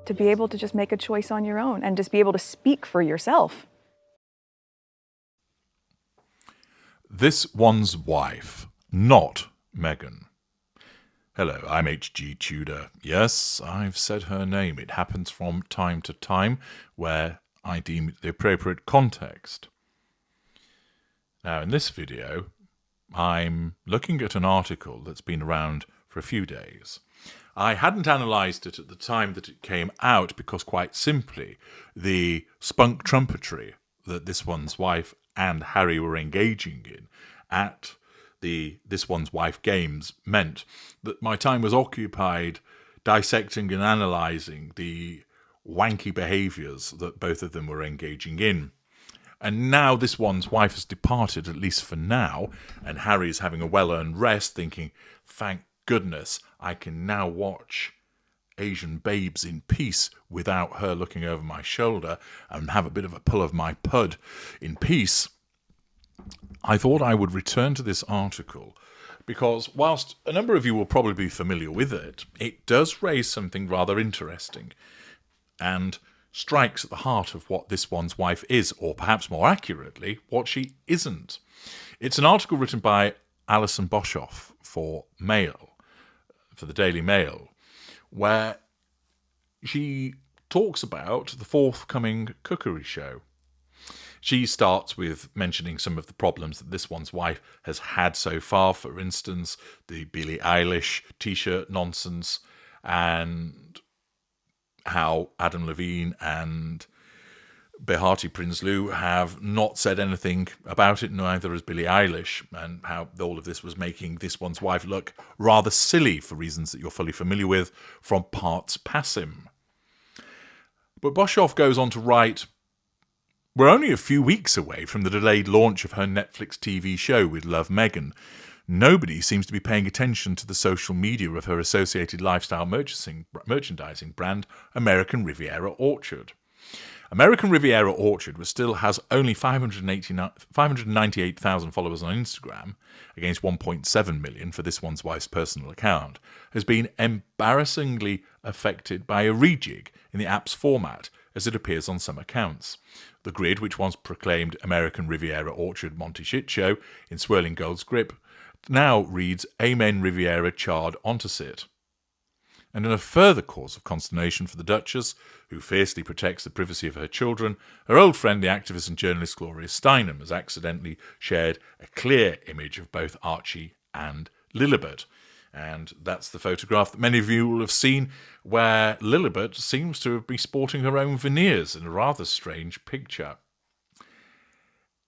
to be able to just make a choice on your own and just be able to speak for yourself. This one's wife, not Meghan. Hello, I'm H.G. Tudor. Yes, I've said her name. It happens from time to time where I deem it the appropriate context. Now, in this video, I'm looking at an article that's been around for a few days. I hadn't analysed it at the time that it came out because, quite simply, the spunk trumpetry that this one's wife and Harry were engaging in at the This One's Wife games meant that my time was occupied dissecting and analysing the wanky behaviours that both of them were engaging in. And now this one's wife has departed, at least for now, and Harry is having a well-earned rest, thinking, thank goodness, I can now watch Asian Babes in peace without her looking over my shoulder and have a bit of a pull of my pud in peace. I thought I would return to this article because whilst a number of you will probably be familiar with it, it does raise something rather interesting and strikes at the heart of what this one's wife is, or perhaps more accurately, what she isn't. It's an article written by Alison Boshoff for the Daily Mail, where she talks about the forthcoming cookery show. She starts with mentioning some of the problems that this one's wife has had so far, for instance, the Billie Eilish t-shirt nonsense, and how Adam Levine and Behati Prinsloo have not said anything about it, neither has Billie Eilish, and how all of this was making this one's wife look rather silly for reasons that you're fully familiar with from parts passim. But Boshoff goes on to write, we're only a few weeks away from the delayed launch of her Netflix TV show with Love Meghan. Nobody seems to be paying attention to the social media of her associated lifestyle merchandising brand, American Riviera Orchard. American Riviera Orchard still has only 598,000 followers on Instagram, against 1.7 million for this one's wife's personal account, has been embarrassingly affected by a rejig in the app's format as it appears on some accounts. The grid, which once proclaimed American Riviera Orchard Monty Shit Show in swirling gold script, now reads Amen Riviera Charred onto sit. And in a further cause of consternation for the Duchess, who fiercely protects the privacy of her children, her old friend, the activist and journalist Gloria Steinem, has accidentally shared a clear image of both Archie and Lilibet. And that's the photograph that many of you will have seen, where Lilibet seems to be sporting her own veneers in a rather strange picture.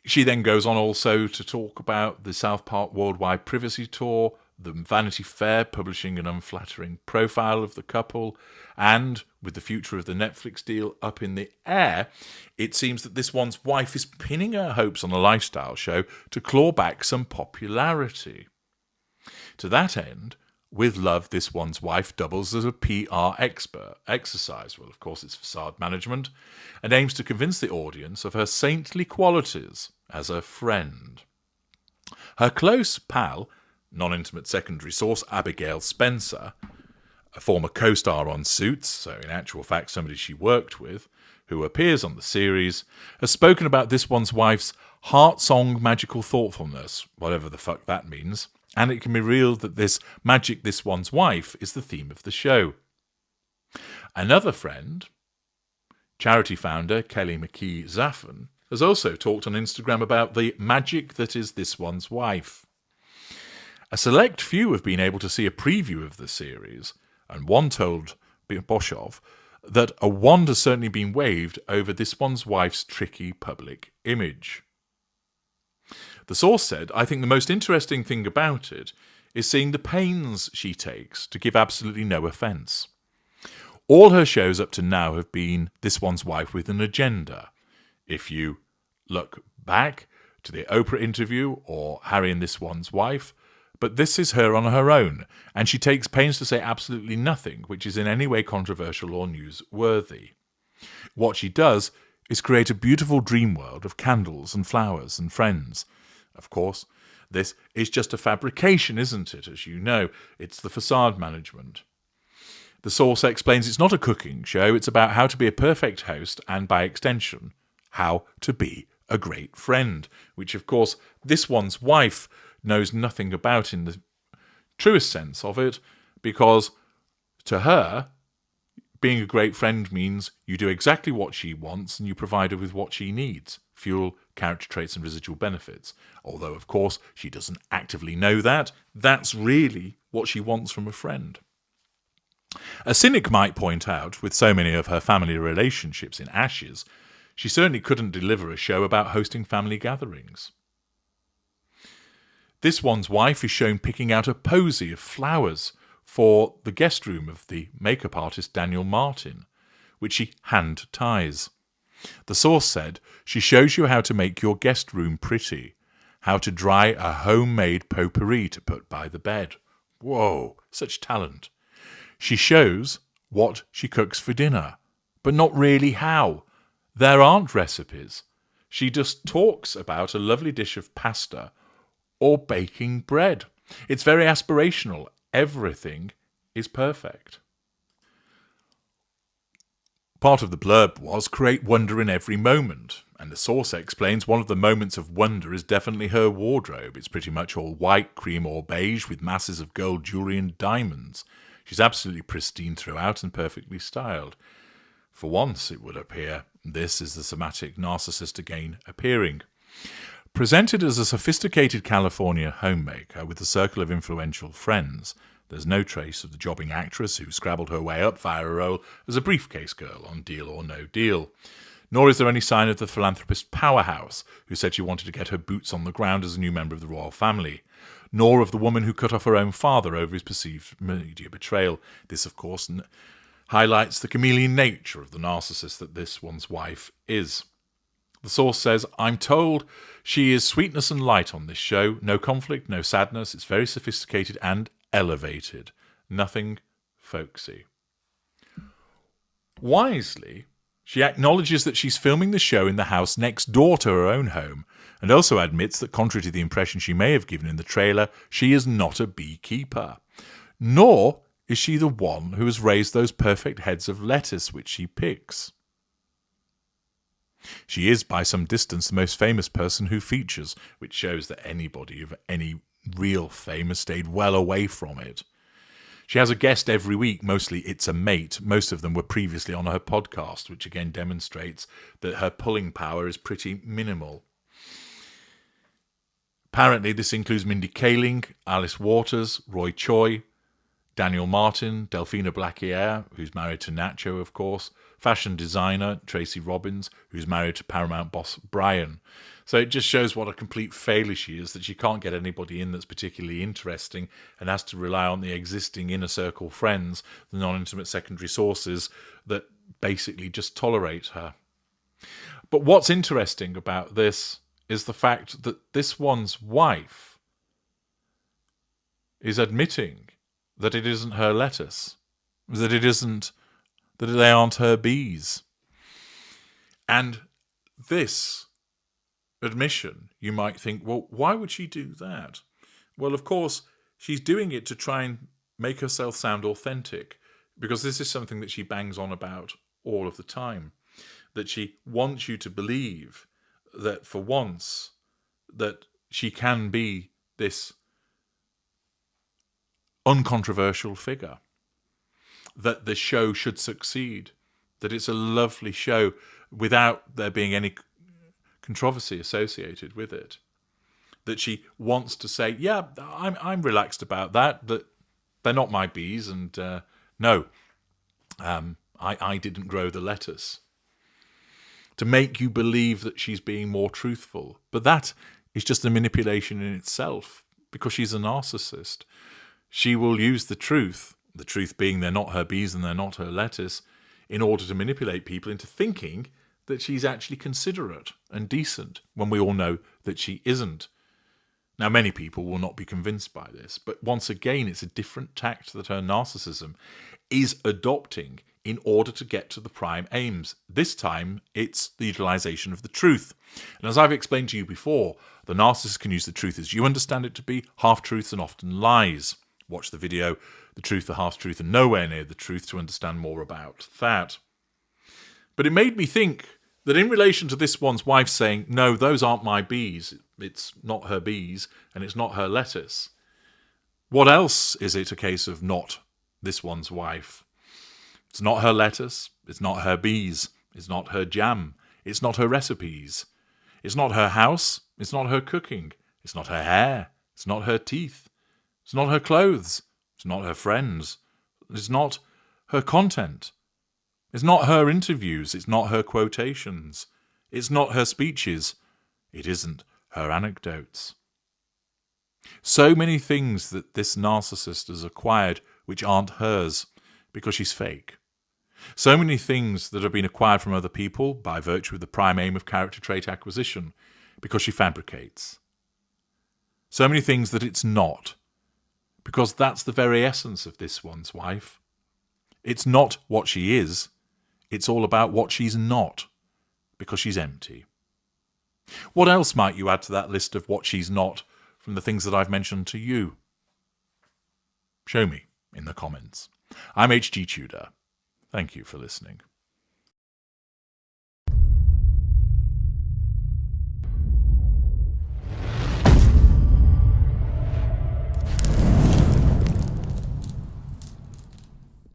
She then goes on also to talk about the South Park Worldwide Privacy Tour, the Vanity Fair publishing an unflattering profile of the couple, and with the future of the Netflix deal up in the air, it seems that this one's wife is pinning her hopes on a lifestyle show to claw back some popularity. To that end, with Love, this one's wife doubles as a PR exercise. Well, of course, it's facade management, and aims to convince the audience of her saintly qualities as a friend. Her close pal, non-intimate secondary source Abigail Spencer, a former co-star on Suits, so in actual fact somebody she worked with, who appears on the series, has spoken about this one's wife's heart-song magical thoughtfulness, whatever the fuck that means, and it can be revealed that this one's wife is the theme of the show. Another friend, charity founder Kelly McKee Zaffan, has also talked on Instagram about the magic that is this one's wife. A select few have been able to see a preview of the series, and one told Boshoff that a wand has certainly been waved over this one's wife's tricky public image. The source said, I think the most interesting thing about it is seeing the pains she takes to give absolutely no offence. All her shows up to now have been this one's wife with an agenda. If you look back to the Oprah interview or Harry and this one's wife, but this is her on her own, and she takes pains to say absolutely nothing which is in any way controversial or newsworthy. What she does is create a beautiful dream world of candles and flowers and friends. Of course, this is just a fabrication, isn't it? As you know, it's the facade management. The source explains it's not a cooking show, it's about how to be a perfect host and, by extension, how to be a great friend, which, of course, this one's wife knows nothing about in the truest sense of it, because to her, being a great friend means you do exactly what she wants and you provide her with what she needs: fuel, character traits and residual benefits. Although, of course, she doesn't actively know that. That's really what she wants from a friend. A cynic might point out, with so many of her family relationships in ashes, she certainly couldn't deliver a show about hosting family gatherings. This one's wife is shown picking out a posy of flowers for the guest room of the makeup artist Daniel Martin, which she hand ties. The source said, she shows you how to make your guest room pretty, how to dry a homemade potpourri to put by the bed. Whoa, such talent. She shows what she cooks for dinner, but not really how. There aren't recipes. She just talks about a lovely dish of pasta or baking bread. It's very aspirational. Everything is perfect. Part of the blurb was create wonder in every moment, and the source explains one of the moments of wonder is definitely her wardrobe. It's pretty much all white, cream or beige with masses of gold jewellery and diamonds. She's absolutely pristine throughout and perfectly styled. For once, it would appear, this is the somatic narcissist again appearing. Presented as a sophisticated California homemaker with a circle of influential friends, there's no trace of the jobbing actress who scrabbled her way up via a role as a briefcase girl on Deal or No Deal. Nor is there any sign of the philanthropist powerhouse who said she wanted to get her boots on the ground as a new member of the royal family. Nor of the woman who cut off her own father over his perceived media betrayal. This, of course, highlights the chameleon nature of the narcissist that this one's wife is. The source says, I'm told she is sweetness and light on this show. No conflict, no sadness. It's very sophisticated and elevated. Nothing folksy. Wisely, she acknowledges that she's filming the show in the house next door to her own home, and also admits that, contrary to the impression she may have given in the trailer, she is not a beekeeper. Nor is she the one who has raised those perfect heads of lettuce which she picks. She is, by some distance, the most famous person who features, which shows that anybody of any real fame has stayed well away from it. She has a guest every week, mostly it's a mate. Most of them were previously on her podcast, which again demonstrates that her pulling power is pretty minimal. Apparently this includes Mindy Kaling, Alice Waters, Roy Choi, Daniel Martin, Delphina Blacquier, who's married to Nacho, of course, fashion designer Tracy Robbins, who's married to Paramount boss Brian. So it just shows what a complete failure she is, that she can't get anybody in that's particularly interesting and has to rely on the existing inner circle friends, the non-intimate secondary sources that basically just tolerate her. But what's interesting about this is the fact that this one's wife is admitting that it isn't her lettuce, that they aren't her bees. And this admission, you might think, well, why would she do that? Well, of course, she's doing it to try and make herself sound authentic, because this is something that she bangs on about all of the time, that she wants you to believe that for once that she can be this uncontroversial figure, that the show should succeed, that it's a lovely show without there being any controversy associated with it, that she wants to say, yeah, I'm relaxed about that they're not my bees, and no, I didn't grow the lettuce. To make you believe that she's being more truthful. But that is just a manipulation in itself, because she's a narcissist. She will use the truth being they're not her bees and they're not her lettuce, in order to manipulate people into thinking that she's actually considerate and decent, when we all know that she isn't. Now, many people will not be convinced by this, but once again, it's a different tact that her narcissism is adopting in order to get to the prime aims. This time, it's the utilization of the truth. And as I've explained to you before, the narcissist can use the truth as you understand it to be, half-truths and often lies. Watch the video, The Truth, the Half-Truth, and Nowhere Near the Truth to understand more about that. But it made me think that in relation to this one's wife saying, no, those aren't my bees, it's not her bees, and it's not her lettuce, what else is it a case of not this one's wife? It's not her lettuce, it's not her bees, it's not her jam, it's not her recipes, it's not her house, it's not her cooking, it's not her hair, it's not her teeth, it's not her clothes, it's not her friends, it's not her content, it's not her interviews, it's not her quotations, it's not her speeches, it isn't her anecdotes. So many things that this narcissist has acquired which aren't hers because she's fake. So many things that have been acquired from other people by virtue of the prime aim of character trait acquisition because she fabricates. So many things that it's not, because that's the very essence of this one's wife. It's not what she is, it's all about what she's not, because she's empty. What else might you add to that list of what she's not from the things that I've mentioned to you? Show me in the comments. I'm H.G. Tudor. Thank you for listening.